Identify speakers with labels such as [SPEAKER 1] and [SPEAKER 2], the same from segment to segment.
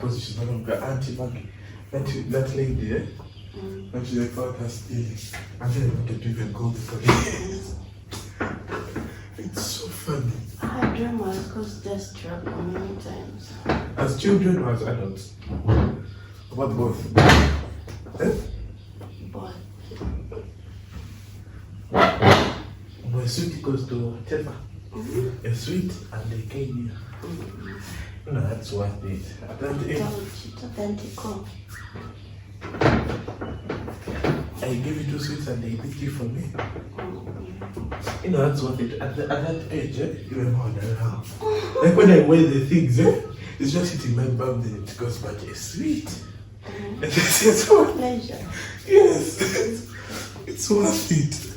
[SPEAKER 1] because she's no longer Auntie Maggie. That lady, eh? And she found her stealing. And then I wanted to even call the police. It's so funny.
[SPEAKER 2] I dream I caused death struggle many times.
[SPEAKER 1] As children or as adults? What both? Eh?
[SPEAKER 2] Both.
[SPEAKER 1] My sweet goes to Tefa. A sweet and they came here. No, that's worth it.
[SPEAKER 2] It's identical.
[SPEAKER 1] I gave you 2 sweets and they picked you for me. You know, that's worth it. At that age, even more than now. Like when I wear the things, it's just hitting my bum, then it goes back. It's sweet. It's worth
[SPEAKER 2] Pleasure.
[SPEAKER 1] Yes. It's worth it.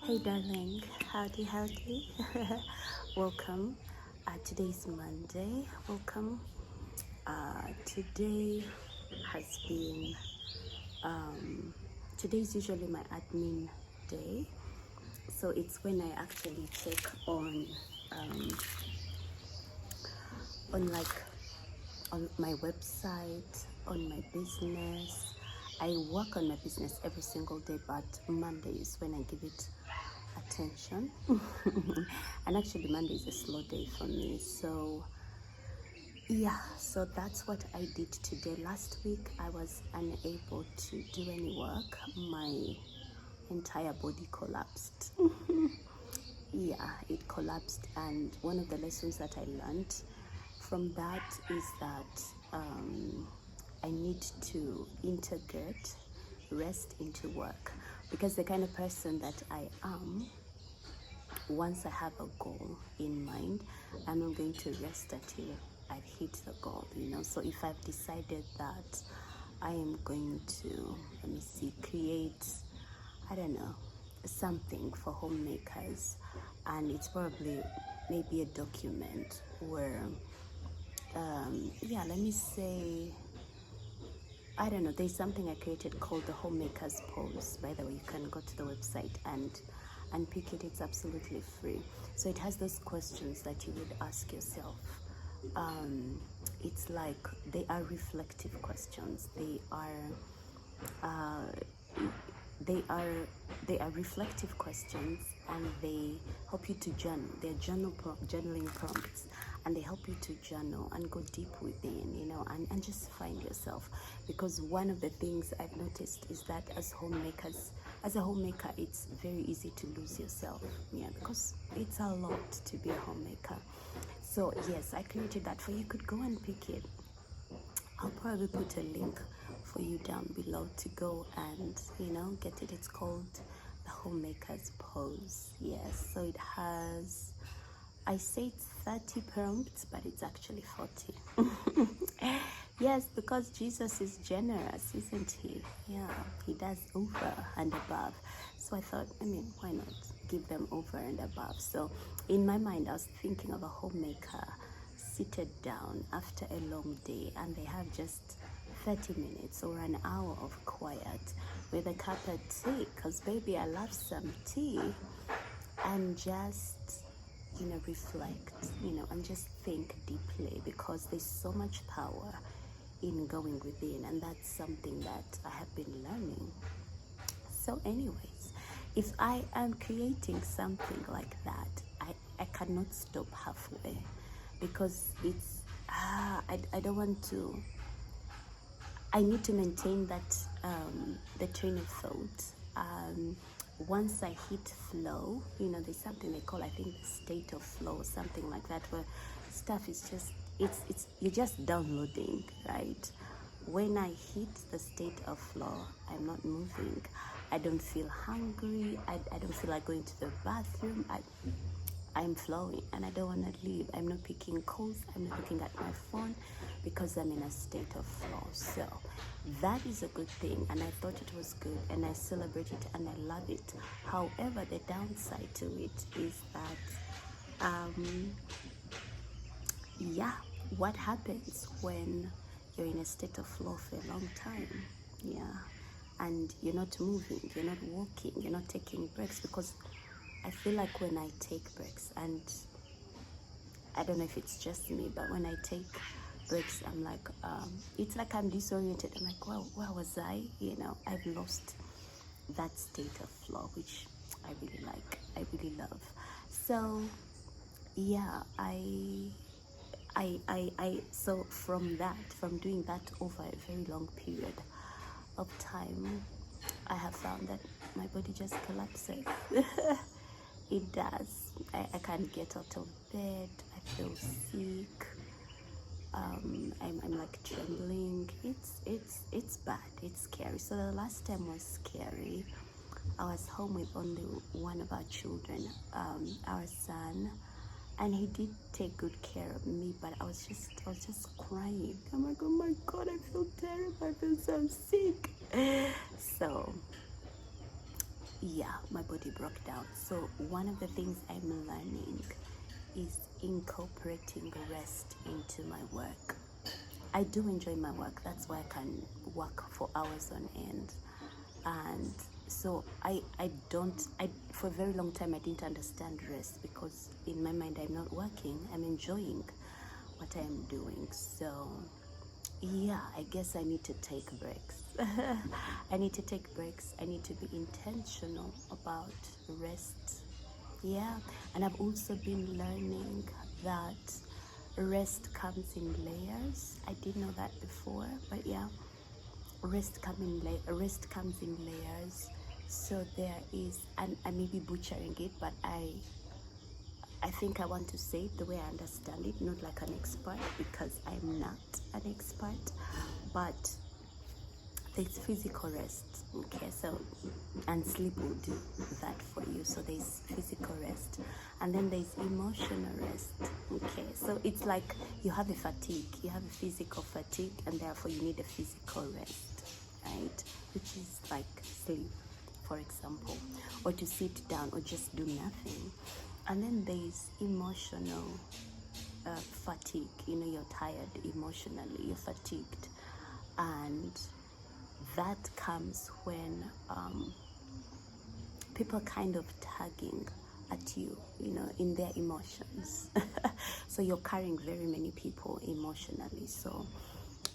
[SPEAKER 2] Hey darling, howdy. Welcome. Today's Monday. Welcome. Today has been today's usually my admin day, so it's when I actually check on my website, on my business. I work on my business every single day, but Monday is when I give it attention. And actually Monday is a slow day for me, so yeah, so that's what I did today. Last week I was unable to do any work. My entire body collapsed. Yeah, it collapsed, and one of the lessons that I learned from that is that I need to integrate rest into work, because the kind of person that I am, once I have a goal in mind, I'm not going to rest until I've hit the goal, So if I've decided that I am going to, create, something for homemakers, and it's probably maybe a document where, there's something I created called the Homemaker's Pose. By the way, you can go to the website and pick it. It's absolutely free. So it has those questions that you would ask yourself. It's like they are reflective questions. They are reflective questions, and they help you to journal. They're journaling prompts, and they help you to journal and go deep within, and just find yourself. Because one of the things I've noticed is that as a homemaker, it's very easy to lose yourself, because it's a lot to be a homemaker. So yes, I created that for you. You could go and pick it. I'll probably put a link for you down below to go and get it. It's called the Homemaker's Pose. Yes, so it has, I say it's 30 prompts, but it's actually 40. Yes, because Jesus is generous, isn't he? Yeah, he does over and above. So I thought, why not give them over and above? So in my mind, I was thinking of a homemaker seated down after a long day, and they have just 30 minutes or an hour of quiet with a cup of tea, because baby, I love some tea, and just reflect, and just think deeply, because there's so much power in going within, and that's something that I have been learning. So anyways, if I am creating something like that, I cannot stop halfway, because it's I don't want to. I need to maintain that the train of thought. Once I hit flow, there's something they call, I think, the state of flow, or something like that, where stuff is just you're just downloading, right? When I hit the state of flow, I'm not moving. I don't feel hungry. I don't feel like going to the bathroom. I'm flowing and I don't want to leave. I'm not picking calls, I'm not looking at my phone because I'm in a state of flow. So that is a good thing, and I thought it was good, and I celebrate it and I love it. However, the downside to it is that yeah, what happens when you're in a state of flow for a long time? Yeah, and you're not moving, you're not walking, you're not taking breaks. Because I feel like when I take breaks, and I don't know if it's just me, but when I take breaks, I'm like, it's like I'm disoriented. I'm like, well, where was I? You know, I've lost that state of flow, which I really like, I really love. So yeah, so from doing that over a very long period of time, I have found that my body just collapses. It does. I can't get out of bed. I feel sick. I'm like trembling. It's bad. It's scary. So the last time was scary. I was home with only one of our children, our son, and he did take good care of me. But I was just crying. I'm like, oh my God, I feel terrible. I feel so sick. So yeah, my body broke down. So one of the things I'm learning is incorporating rest into my work. I do enjoy my work. That's why I can work for hours on end. And so for a very long time I didn't understand rest, because in my mind I'm not working, I'm enjoying what I'm doing. So yeah, I guess I need to take breaks. I need to take breaks. I need to be intentional about rest. Yeah, and I've also been learning that rest comes in layers. I didn't know that before, but yeah, rest comes in layers. So there is, and I may be butchering it, but I think I want to say it the way I understand it, not like an expert, because I'm not an expert, but there's physical rest, okay? So, and sleep will do that for you. So there's physical rest, and then there's emotional rest, okay? So it's like you have a fatigue, you have a physical fatigue, and therefore you need a physical rest, right? Which is like sleep, for example, or to sit down or just do nothing. And then there's emotional fatigue. You know, you're tired emotionally, you're fatigued, and that comes when people are kind of tagging at you, you know, in their emotions. So you're carrying very many people emotionally. So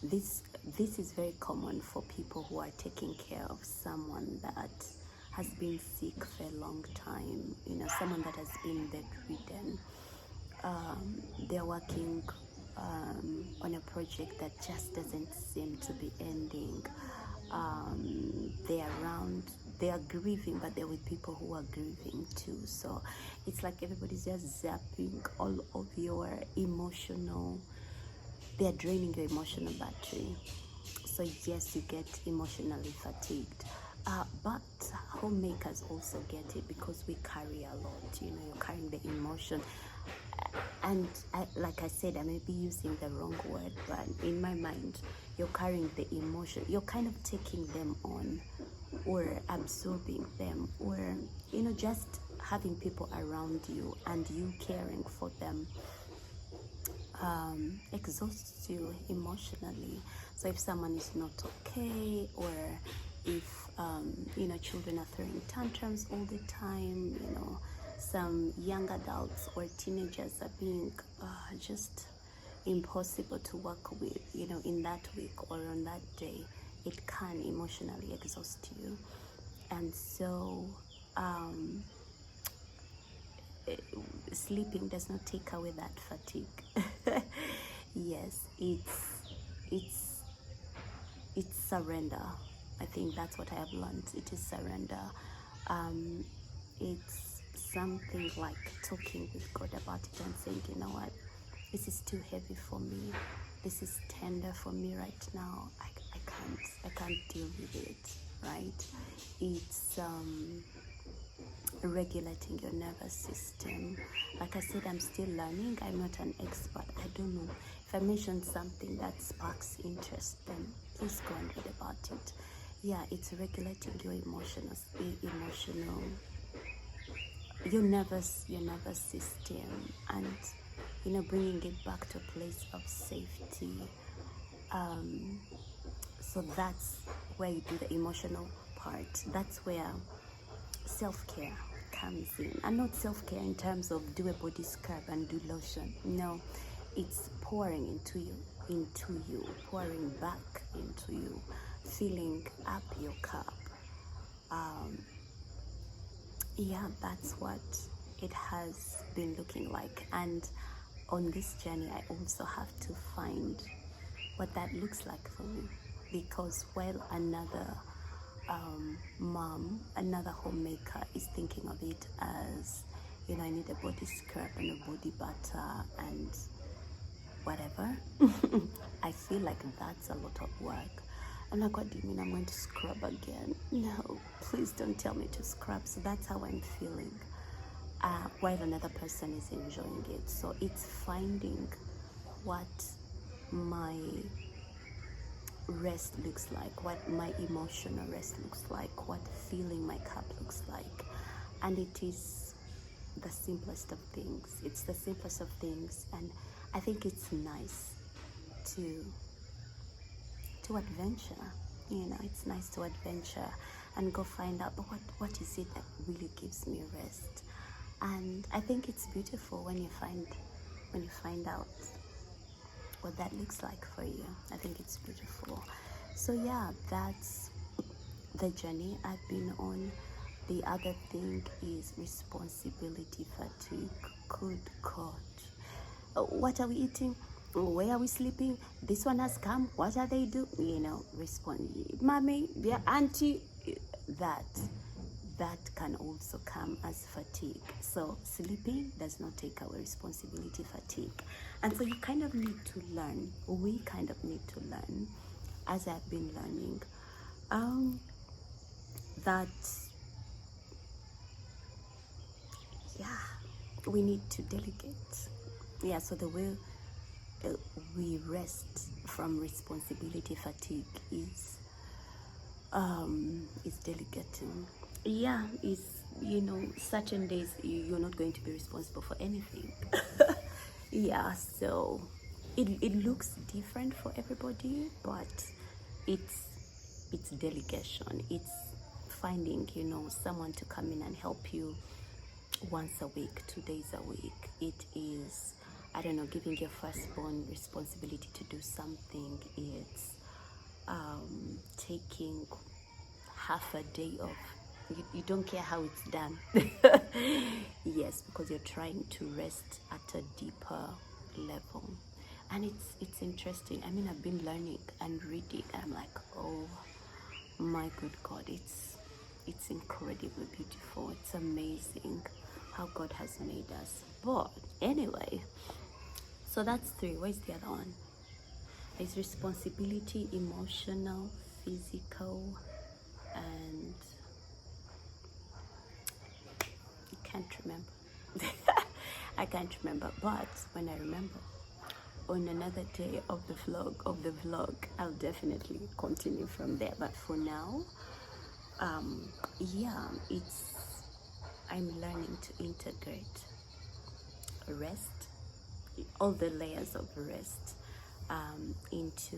[SPEAKER 2] this is very common for people who are taking care of someone that has been sick for a long time, you know, someone that has been bedridden. They're working on a project that just doesn't seem to be ending. They are grieving, but they're with people who are grieving too. So it's like everybody's just zapping all of your emotional, they're draining your emotional battery. So yes, you get emotionally fatigued. But homemakers also get it, because we carry a lot, you know, you're carrying the emotion. And like I said, I may be using the wrong word, but in my mind, you're carrying the emotion. You're kind of taking them on, or absorbing them, or, you know, just having people around you and you caring for them exhausts you emotionally. So if someone is not okay, or if you know, children are throwing tantrums all the time, you know, some young adults or teenagers are being just impossible to work with, you know, in that week or on that day, it can emotionally exhaust you. And so sleeping does not take away that fatigue. Yes, it's surrender. I think that's what I have learned. It is surrender. It's something like talking with God about it and saying, you know what, this is too heavy for me. This is tender for me right now. I can't deal with it, right? It's regulating your nervous system. Like I said, I'm still learning. I'm not an expert. I don't know. If I mention something that sparks interest, then please go and read about it. Yeah, it's regulating your your nervous system, and bringing it back to a place of safety. So that's where you do the emotional part. That's where self-care comes in. And not self-care in terms of do a body scrub and do lotion. No, it's pouring into you, pouring back into you, filling up your cup. Yeah, that's what it has been looking like. And on this journey, I also have to find what that looks like for me, because while another mom, another homemaker is thinking of it as, I need a body scrub and a body butter and whatever. I feel like that's a lot of work. I'm like, what do you mean I'm going to scrub again? No, please don't tell me to scrub. So that's how I'm feeling, while another person is enjoying it. So it's finding what my rest looks like, what my emotional rest looks like, what filling my cup looks like. And it is the simplest of things. It's the simplest of things, and I think it's nice to adventure. It's nice to adventure and go find out, but what is it that really gives me rest? And I think it's beautiful when you find out what that looks like for you. I think it's beautiful. So yeah, that's the journey I've been on. The other thing is responsibility fatigue. Good God. What are we eating? Where are we sleeping? This one has come. What are they doing? Mommy, yeah, auntie. That can also come as fatigue. So sleeping does not take away responsibility fatigue. And so you kind of need to learn, we kind of need to learn, as I've been learning, that, we need to delegate. Yeah, so the way we rest from responsibility fatigue is delegating. Yeah, is certain days you're not going to be responsible for anything. Yeah, so it looks different for everybody, but it's delegation. It's finding someone to come in and help you once a week, 2 days a week. It is, I don't know, giving your firstborn responsibility to do something. It's taking half a day off. You don't care how it's done. Yes, because you're trying to rest at a deeper level. And it's interesting. I mean, I've been learning and reading, and I'm like, oh my good God, it's incredibly beautiful. It's amazing how God has made us. But anyway, so that's 3. Where's the other one? There's responsibility, emotional, physical, and I can't remember. I can't remember, but when I remember, on another day of the vlog, I'll definitely continue from there. But for now, yeah, I'm learning to integrate rest, all the layers of rest, into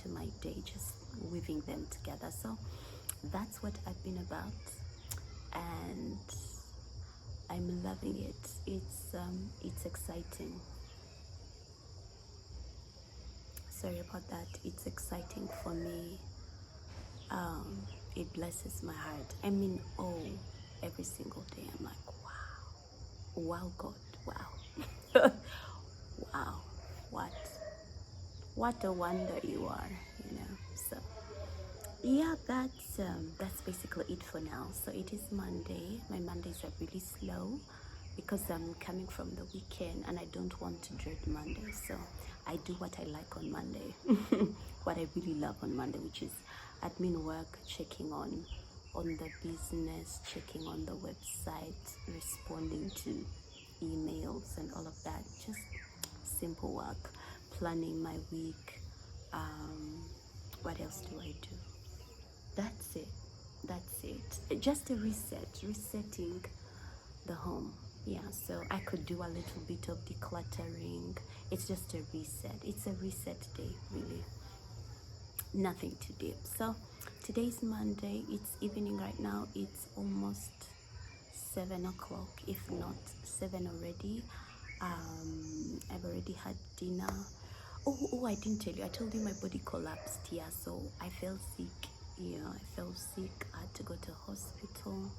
[SPEAKER 2] my day, just weaving them together. So that's what I've been about, and I'm loving it. It's exciting. Sorry about that. It's exciting for me. It blesses my heart. I mean, every single day I'm like, wow, God, wow. Wow, what a wonder you are, So yeah, that's basically it for now. So it is Monday. My Mondays are really slow because I'm coming from the weekend and I don't want to dread Monday. So I do what I like on Monday, what I really love on Monday, which is admin work, checking on on the business, checking on the website, responding to emails and all of that. Just simple work, planning my week. What else do I do? That's it. Just a resetting the home. Yeah, so I could do a little bit of decluttering. It's just a reset. It's a reset day, really. Nothing too deep. So today's Monday. It's evening right now. It's almost 7 o'clock, if not 7 already. I've already had dinner. Oh, I didn't tell you. I told you my body collapsed. Yeah, so I fell sick. Yeah, I fell sick. I had to go to hospital.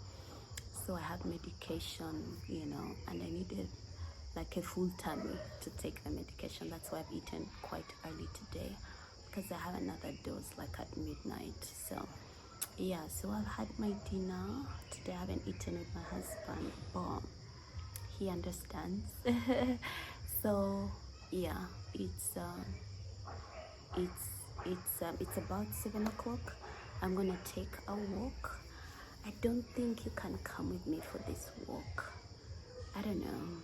[SPEAKER 2] So I have medication, and I needed like a full tummy to take the medication. That's why I've eaten quite early today, because I have another dose like at midnight. So yeah, so I've had my dinner today. I haven't eaten with my husband, but he understands. So yeah, it's about 7 o'clock. I'm gonna take a walk. I don't think you can come with me for this walk. I don't know.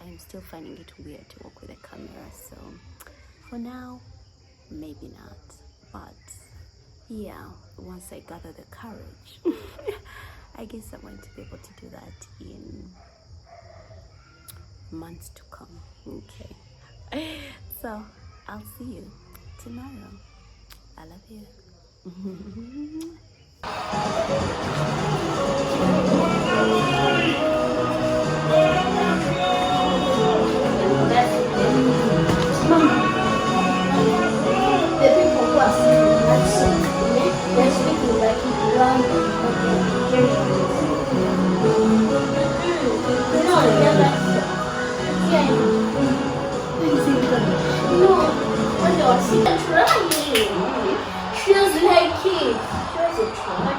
[SPEAKER 2] I'm still finding it weird to walk with a camera. So for now, maybe not. But yeah, once I gather the courage, I guess I'm going to be able to do that in months to come. Okay. So I'll see you tomorrow. I love you.
[SPEAKER 3] The people who are speaking that song, they're speaking like loud. No, they're like, yeah. No, when they were singing, trying. She was like it. She was a try.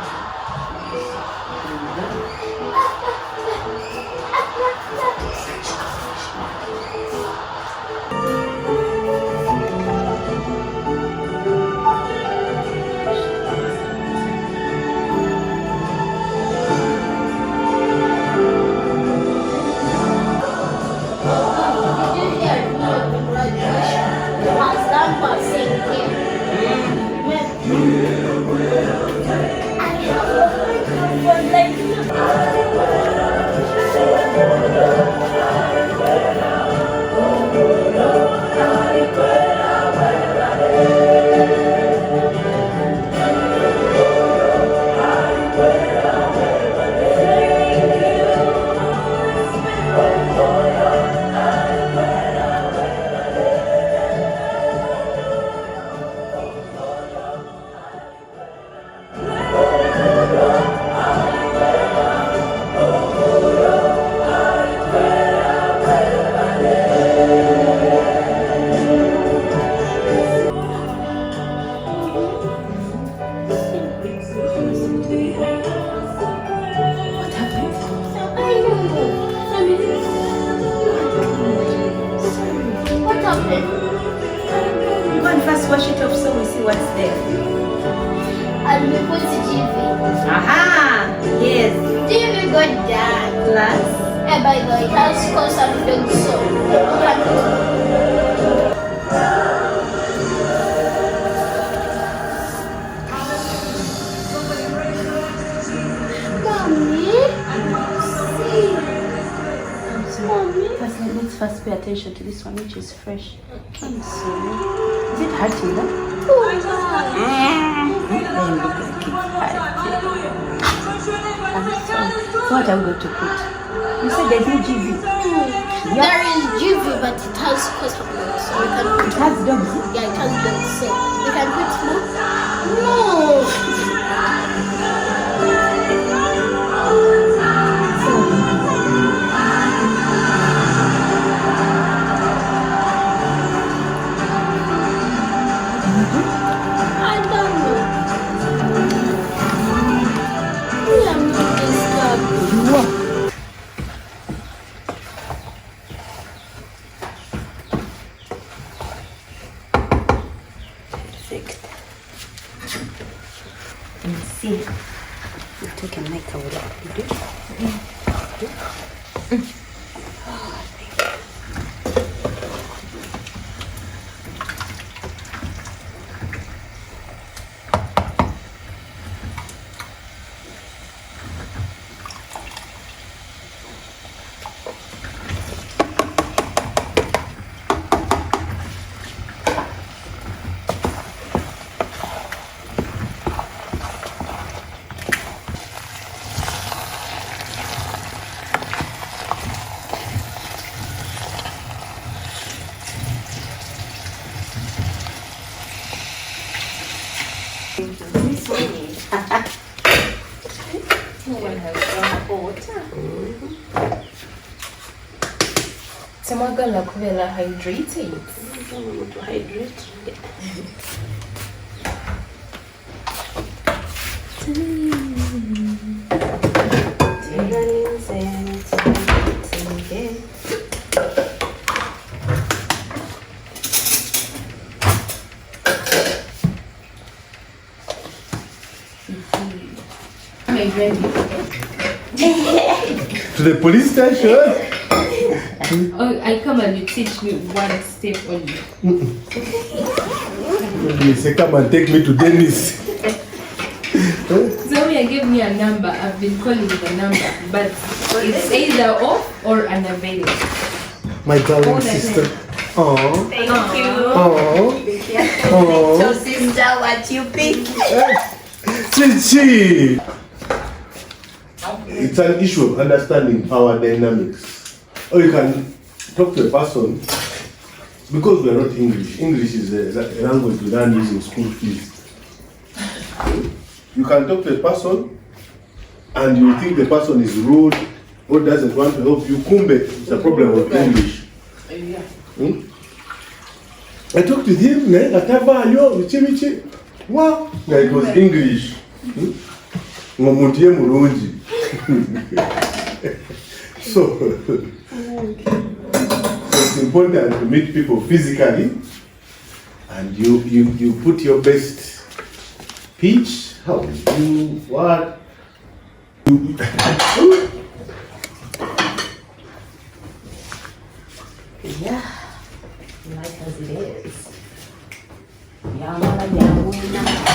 [SPEAKER 4] Wash it off so we see what's there.
[SPEAKER 3] And we put GV.
[SPEAKER 4] Aha! Yes.
[SPEAKER 3] GV got done.
[SPEAKER 4] Plus.
[SPEAKER 3] And by the way, it has caused some dog soap.
[SPEAKER 4] Let's first pay attention to this one, which is fresh. I'm sorry. Is it hurting them? So what are we going to put? You said there's no GV.
[SPEAKER 3] Yeah. There is GV, but it has caused some dogs. So we can put
[SPEAKER 4] it has dogs?
[SPEAKER 3] Yeah, it has dogs. So we can put no.
[SPEAKER 4] here. That we can make our work. You do?
[SPEAKER 3] Samagala kubera hydrated.
[SPEAKER 4] To hydrate.
[SPEAKER 1] To the police station?
[SPEAKER 3] Oh, I come and you teach me one step only.
[SPEAKER 1] You say, come and take me to Dennis.
[SPEAKER 3] Zoe gave me a number. I've been calling the number, but it's either off or unavailable.
[SPEAKER 1] My darling sister. Oh.
[SPEAKER 4] Thank you.
[SPEAKER 1] Oh.
[SPEAKER 4] Oh. Little sister, what you pick?
[SPEAKER 1] Chichi. It's an issue of understanding power dynamics. Or you can talk to a person, because we are not English. English is a language we learn using school fees. You can talk to a person and you think the person is rude or doesn't want to help you. Kumbe, it's a problem with English. I talked to him, wow, it was English. So it's important to meet people physically, and you put your best pitch. How do you what?
[SPEAKER 4] Yeah, life as it is.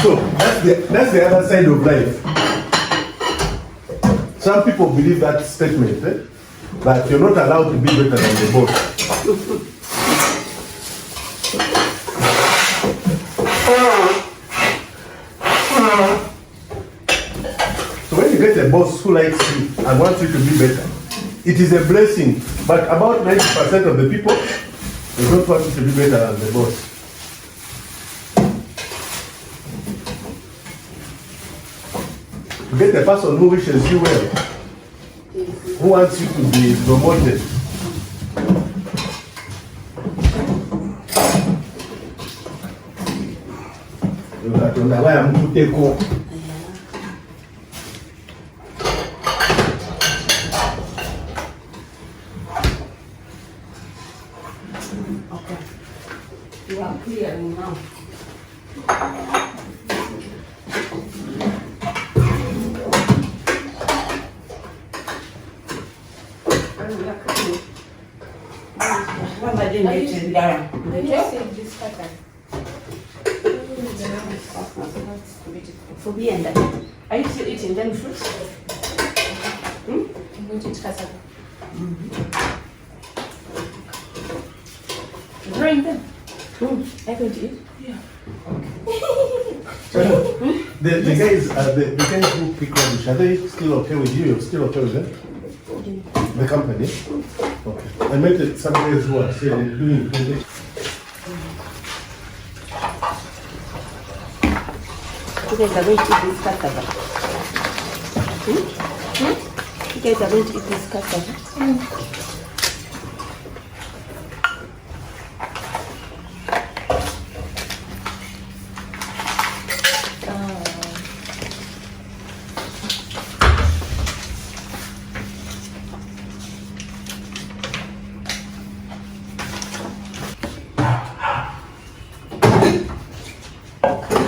[SPEAKER 1] So that's the other side of life. Some people believe that statement, that you're not allowed to be better than the boss. So when you get a boss who likes you and wants you to be better, it is a blessing. But about 90% of the people, they don't want you to be better than the boss. To get a person who wishes you well, who wants you to be promoted.
[SPEAKER 4] Okay. You are clear now. For me and that. Are you still eating them fruits?
[SPEAKER 3] I'm going to eat cassava. Bring them.
[SPEAKER 4] I'm going to eat?
[SPEAKER 3] Yeah.
[SPEAKER 1] The guys who pick rubbish, are they still okay with you? You're still okay with them? The company? Okay. I met some guys who are still doing it.
[SPEAKER 4] You guys are going to eat this cassava. You guys are going to eat this cassava.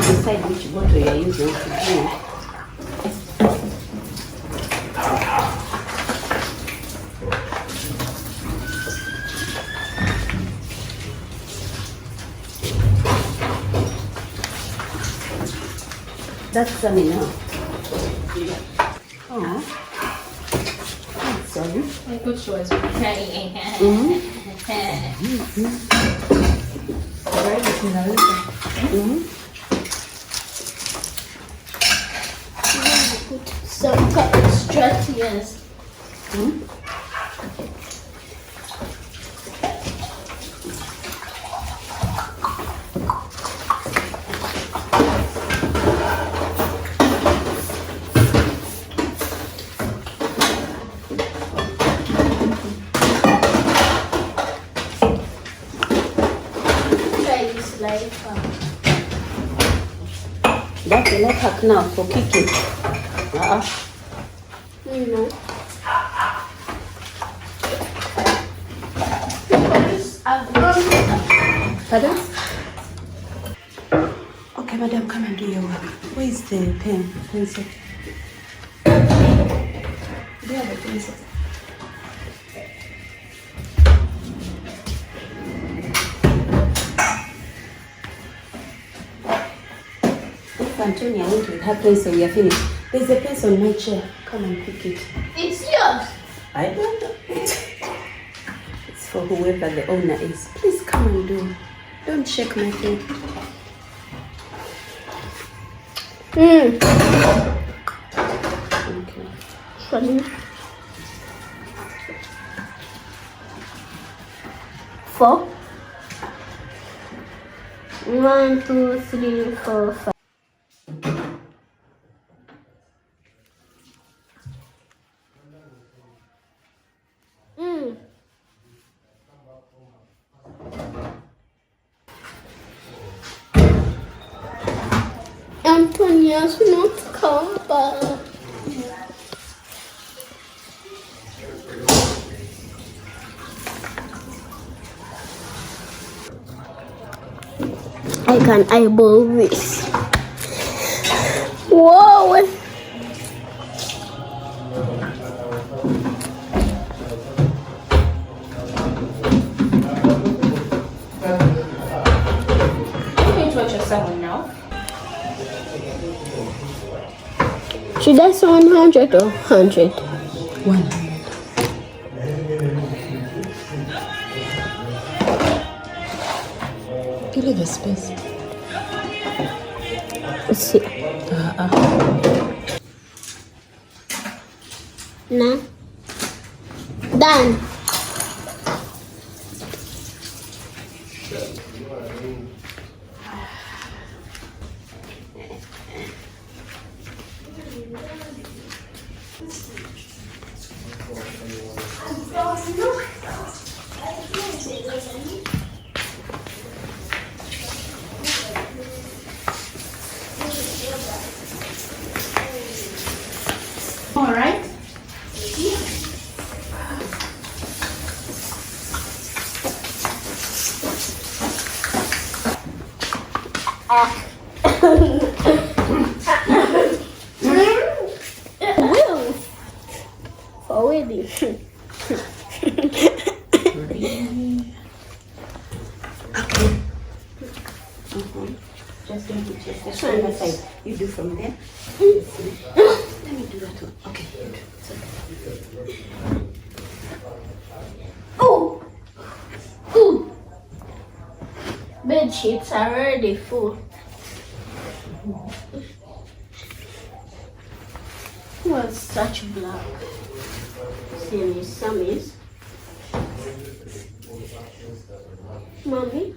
[SPEAKER 4] Decide which bottle you are using to drink. That's sunny now. Oh. Sorry.
[SPEAKER 3] Good choice. Okay. Put some extra tears.
[SPEAKER 4] That's a life hack now for kicking.
[SPEAKER 3] No.
[SPEAKER 4] Pardon? Okay, madam, come and do your work. Where is the pen? Pencil? Do you have a pencil? If Antonia went with her pencil, we are finished. There's a pencil on my chair. Come and pick it.
[SPEAKER 3] It's yours.
[SPEAKER 4] I don't know. It's for whoever the owner is. Please come and do. Don't shake my thing. Okay.
[SPEAKER 3] Sorry. 4. 1, 2, 3, 4, 5. Antonia's not come back. I can eyeball this. Whoa! Should I say 100 or 100?
[SPEAKER 4] 100. Give it the space.
[SPEAKER 3] Let's see. Now. Done.
[SPEAKER 4] All right.
[SPEAKER 3] For wedding.
[SPEAKER 4] Just don't do just this one side. You do from there. Let me do that one. Okay.
[SPEAKER 3] Oh! Ooh! Bed sheets are already full. Well, such black. See, some is. Mommy?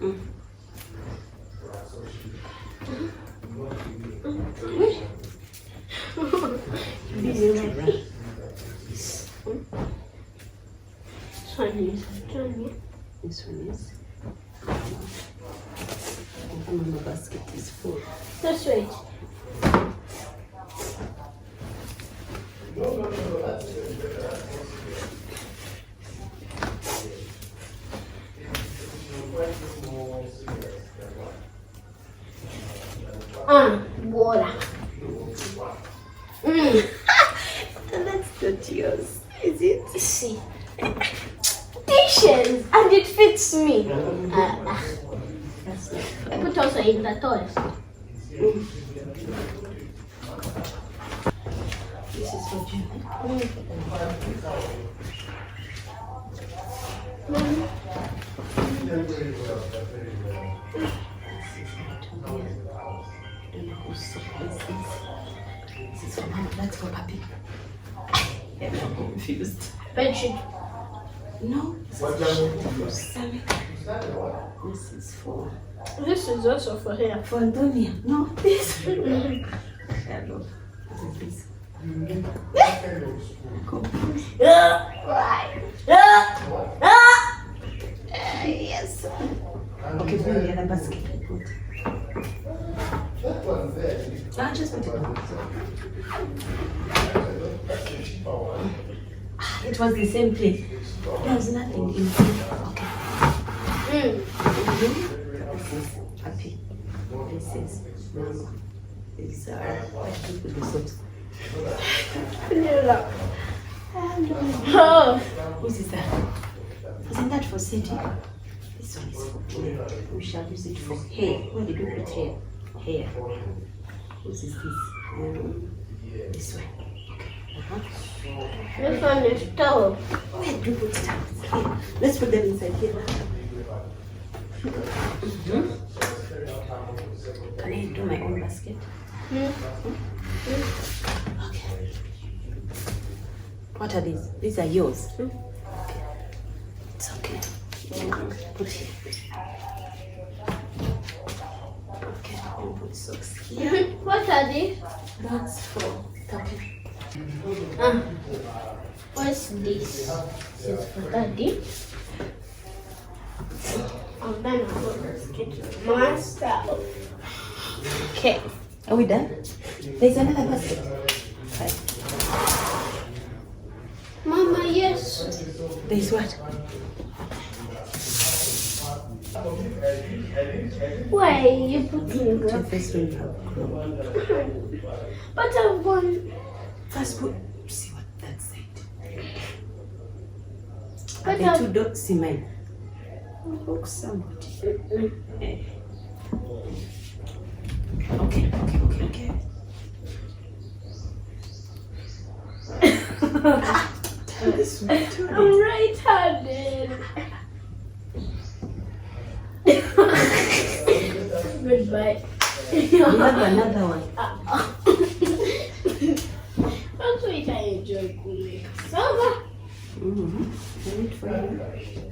[SPEAKER 4] This one is. And the basket is full.
[SPEAKER 3] That's right. Water.
[SPEAKER 4] That's not yours, is it?
[SPEAKER 3] See. Dishes, and it fits me.
[SPEAKER 4] That's not
[SPEAKER 3] I put also in the toys.
[SPEAKER 4] This is for you. I don't know whose sock this is. This is for Mama. That's for Papi. Yeah, I'm confused.
[SPEAKER 3] Bedsheet.
[SPEAKER 4] No, this is for Sammy. This is for
[SPEAKER 3] This is also for here.
[SPEAKER 4] Antonia. No, this. Hello. What is this? Yes. Okay, bring the other basket. Put. Just put it on. It was the same place. There was nothing in here. Okay. This is Happy. This is Mama. These are what to put the socks.
[SPEAKER 3] Oh,
[SPEAKER 4] Whose is that? Isn't that for city? This one is for hair. We shall use it for hair. Where did we put hair? Hair. Whose is this? This one. Okay.
[SPEAKER 3] this one is towel.
[SPEAKER 4] Where do we put it? Here. Let's put them inside here. Can I do my own basket? Okay. What are these? These are yours. Okay. It's okay. Put here. Okay, I'll put socks here.
[SPEAKER 3] What are these?
[SPEAKER 4] That's for Papi.
[SPEAKER 3] What's this? This is for Daddy. And then I'm going to get myself.
[SPEAKER 4] Okay. Are we done? There's another basket. Right.
[SPEAKER 3] Mama, yes.
[SPEAKER 4] There's what?
[SPEAKER 3] Why are you putting
[SPEAKER 4] Your
[SPEAKER 3] it?
[SPEAKER 4] face will have grown.
[SPEAKER 3] But I want.
[SPEAKER 4] First put, see what that said.
[SPEAKER 3] But
[SPEAKER 4] The two dots in mine. Look somebody. Okay. This one too.
[SPEAKER 3] I'm right-handed. Goodbye.
[SPEAKER 4] You have another one.
[SPEAKER 3] That's what I enjoy cooling. Summer.
[SPEAKER 4] I wait for you.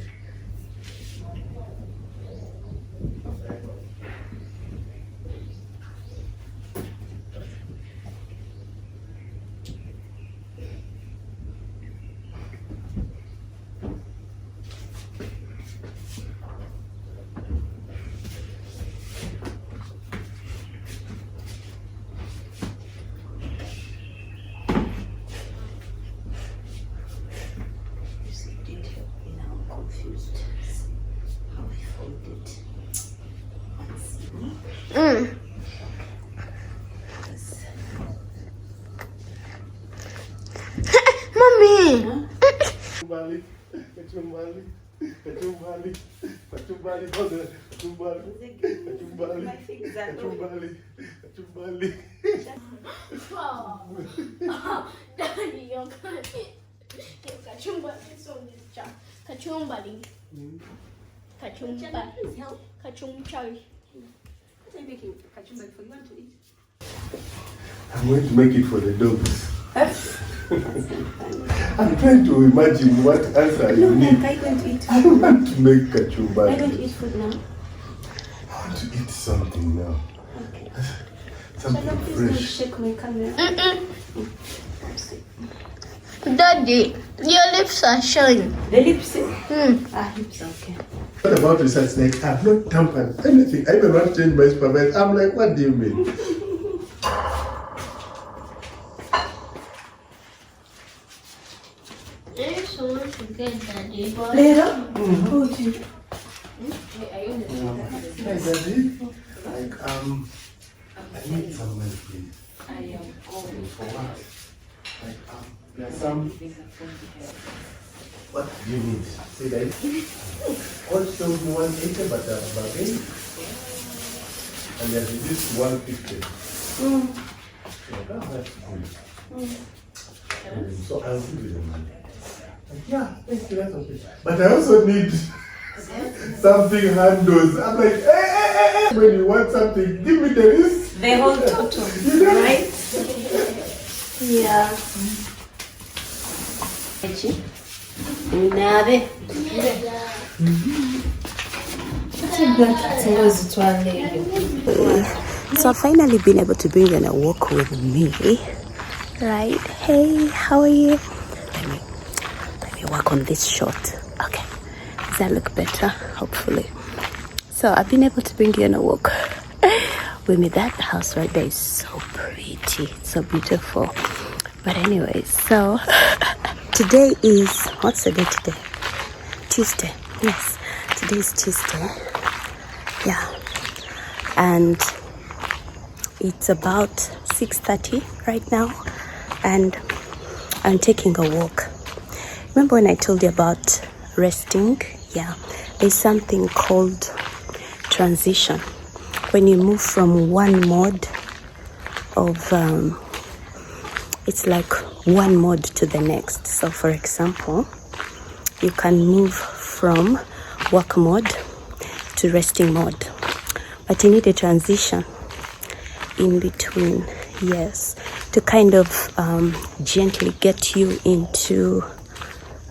[SPEAKER 4] You see detail. Now I'm confused. How I fold it. Yes.
[SPEAKER 3] Mommy.
[SPEAKER 1] Kachumbali, kachumbali, kachumbali, kachumbali, kachumbali, kachumbali, kachumbali, kachumbali.
[SPEAKER 3] Daddy, your kachumbali song is cha. Kachumbali. Kachumbali. Kachumbali.
[SPEAKER 4] What are you making kachumbari for? You want to eat?
[SPEAKER 1] I'm going to make it for the dogs. I'm trying to imagine what answer you need.
[SPEAKER 4] Are you going to eat
[SPEAKER 1] I
[SPEAKER 4] food?
[SPEAKER 1] want to make
[SPEAKER 4] Are you going to
[SPEAKER 1] kachumbari.
[SPEAKER 4] eat food now?
[SPEAKER 1] I want to eat something now.
[SPEAKER 4] Okay.
[SPEAKER 1] Something
[SPEAKER 4] Shall I please don't
[SPEAKER 1] fresh.
[SPEAKER 4] shake my camera?
[SPEAKER 3] Daddy, your lips are showing.
[SPEAKER 4] The lips? Lips, okay.
[SPEAKER 1] What about research? Like, I've not tampered anything. I even want to change my supervisor. I'm like, what do you mean?
[SPEAKER 3] I just want to get Daddy.
[SPEAKER 4] Later? Okay.
[SPEAKER 1] Hey, Daddy. Like, I need some milk, please.
[SPEAKER 4] I am going
[SPEAKER 1] For what? Like, there are some. What do you need? Say that. All shows me 180, but bargain. And there's this 150. Oh, that's good. So I'll give you the money. Yeah, thank you, that's okay. But I also need something handles. I'm like, hey. When you want something, give me the list.
[SPEAKER 4] The whole total, right? Yeah. Unabe.
[SPEAKER 2] So I've finally been able to bring you on a walk with me, right? Hey, how are you? Let me work on this shot. Okay, does that look better? Hopefully. So I've been able to bring you on a walk with me. That house right there is so pretty, it's so beautiful. But anyways, so today is, what's the day today? Tuesday. Yes, today is Tuesday. Yeah, and it's about 6:30 right now, and I'm taking a walk. Remember when I told you about resting? Yeah, there's something called transition. When you move from one mode of it's like one mode to the next. So for example, you can move from work mode to resting mode, but you need a transition in between, yes, to kind of gently get you into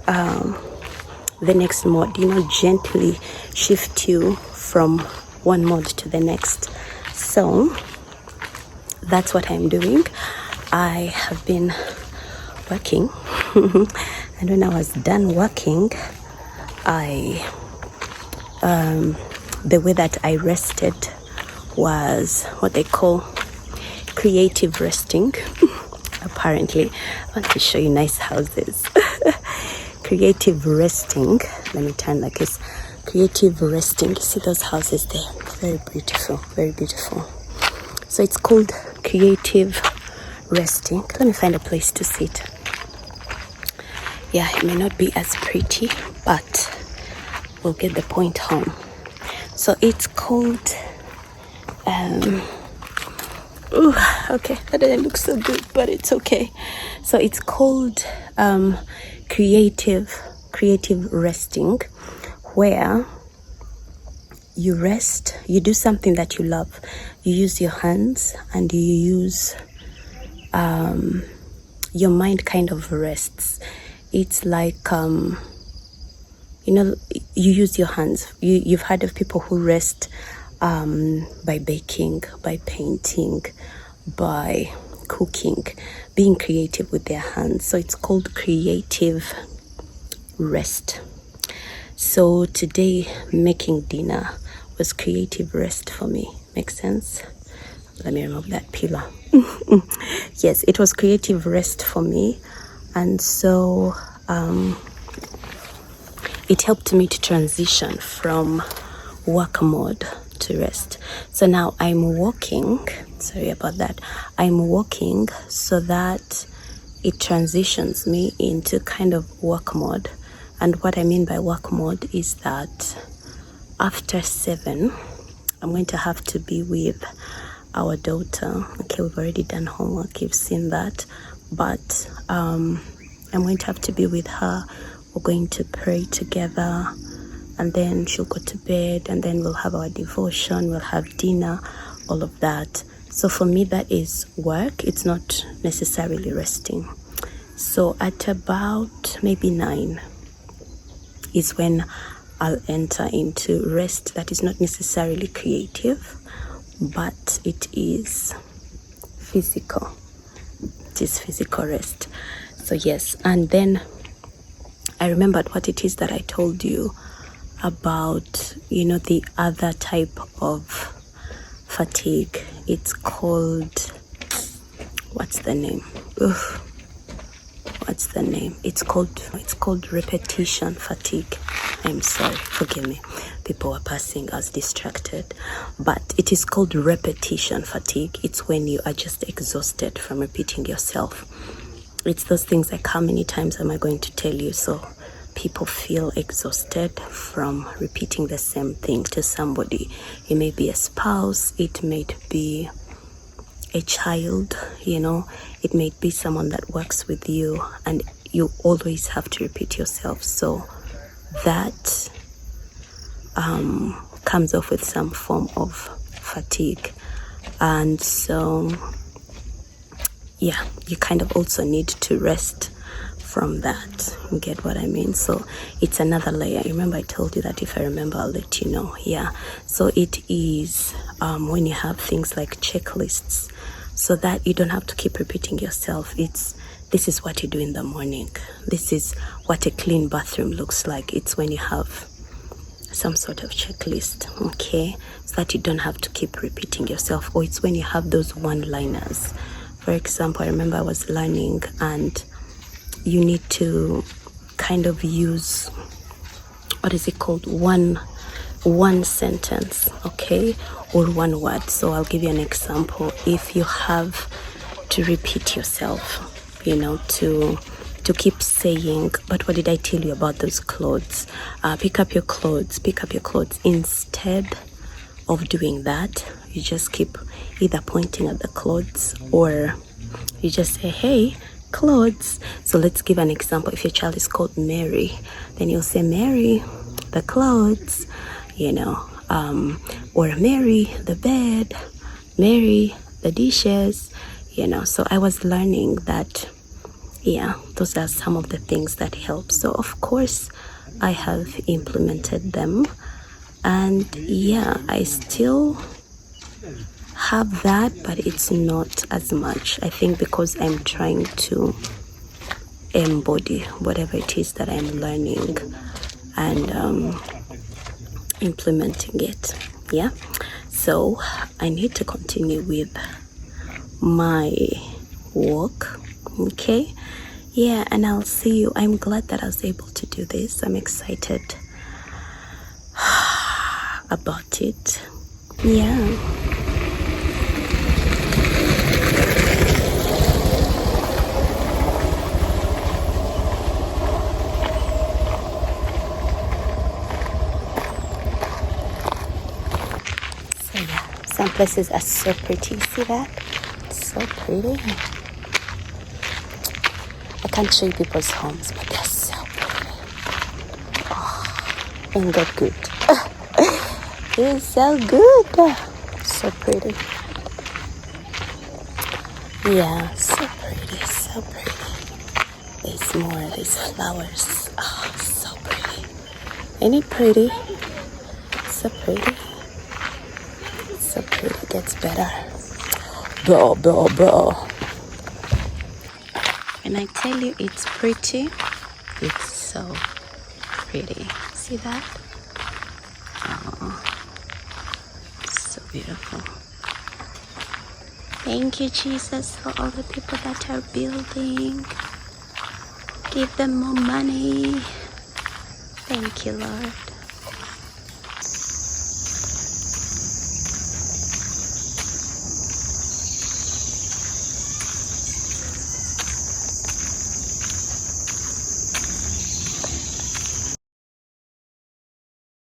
[SPEAKER 2] the next mode, gently shift you from one mode to the next. So that's what I'm doing. I have been working and when I was done working, the way that I rested was what they call creative resting. Apparently, I want to show you nice houses. Creative resting. Let me turn like this. Creative resting. You see those houses there? Very beautiful, very beautiful. So it's called creative resting. Let me find a place to sit. Yeah, it may not be as pretty, but we'll get the point home. So it's called okay, that doesn't look so good, but it's okay. So it's called creative resting, where you rest, you do something that you love, you use your hands and you use your mind kind of rests. It's like you use your hands. You've heard of people who rest by baking, by painting, by cooking, being creative with their hands. So it's called creative rest. So today making dinner was creative rest for me. Makes sense? Let me remove that pillar. Yes, it was creative rest for me. And so it helped me to transition from work mode to rest. So now I'm walking, sorry about that, I'm walking so that it transitions me into kind of work mode. And what I mean by work mode is that after 7, I'm going to have to be with our daughter. Okay, we've already done homework, you've seen that, but I'm going to have to be with her. We're going to pray together, and then she'll go to bed, and then we'll have our devotion, we'll have dinner, all of that. So for me, that is work. It's not necessarily resting. So at about maybe 9 is when I'll enter into rest that is not necessarily creative, but it is physical. It is physical rest. So yes, and then I remembered what it is that I told you about, the other type of fatigue. It's called, what's the name? What's the name? It's called repetition fatigue. I'm sorry, forgive me. People were passing, I was distracted. But it is called repetition fatigue. It's when you are just exhausted from repeating yourself. It's those things like, how many times am I going to tell you? So people feel exhausted from repeating the same thing to somebody. It may be a spouse, it may be a child, you know, it may be someone that works with you, and you always have to repeat yourself. So that comes off with some form of fatigue. And so, yeah, you kind of also need to rest from that. You get what I mean? So it's another layer. Remember I told you that if I remember I'll let you know. Yeah, so it is when you have things like checklists, so that you don't have to keep repeating yourself. This is what you do in the morning, this is what a clean bathroom looks like. It's when you have some sort of checklist, okay, so that you don't have to keep repeating yourself. Or it's when you have those one-liners. For example, I remember I was learning, and you need to kind of use, what is it called, one sentence, okay, or one word. So I'll give you an example. If you have to repeat yourself, you know, to keep saying, but what did I tell you about those clothes? Pick up your clothes. Instead of doing that, you just keep either pointing at the clothes, or you just say, hey, clothes. So let's give an example. If your child is called Mary, then you'll say, Mary, the clothes, you know, or Mary, the bed, Mary, the dishes, you know. So I was learning that, yeah, those are some of the things that help. So of course I have implemented them, and yeah, I still have that, but it's not as much. I think because I'm trying to embody whatever it is that I'm learning and implementing it. Yeah, so I need to continue with my walk, okay? Yeah, and I'll see you. I'm glad that I was able to do this. I'm excited about it. Yeah. So yeah, some places are so pretty. See that? It's so pretty. I can't show you people's homes, but they're so pretty. Oh, ain't that good? It's so good. So pretty. Yeah, so pretty, so pretty. There's more, there's flowers. Oh, so pretty. Ain't it pretty? So pretty. So pretty. It gets better. Bro. When I tell you it's pretty, it's so pretty. See that? Oh, so beautiful. Thank you, Jesus, for all the people that are building. Give them more money. Thank you, Lord.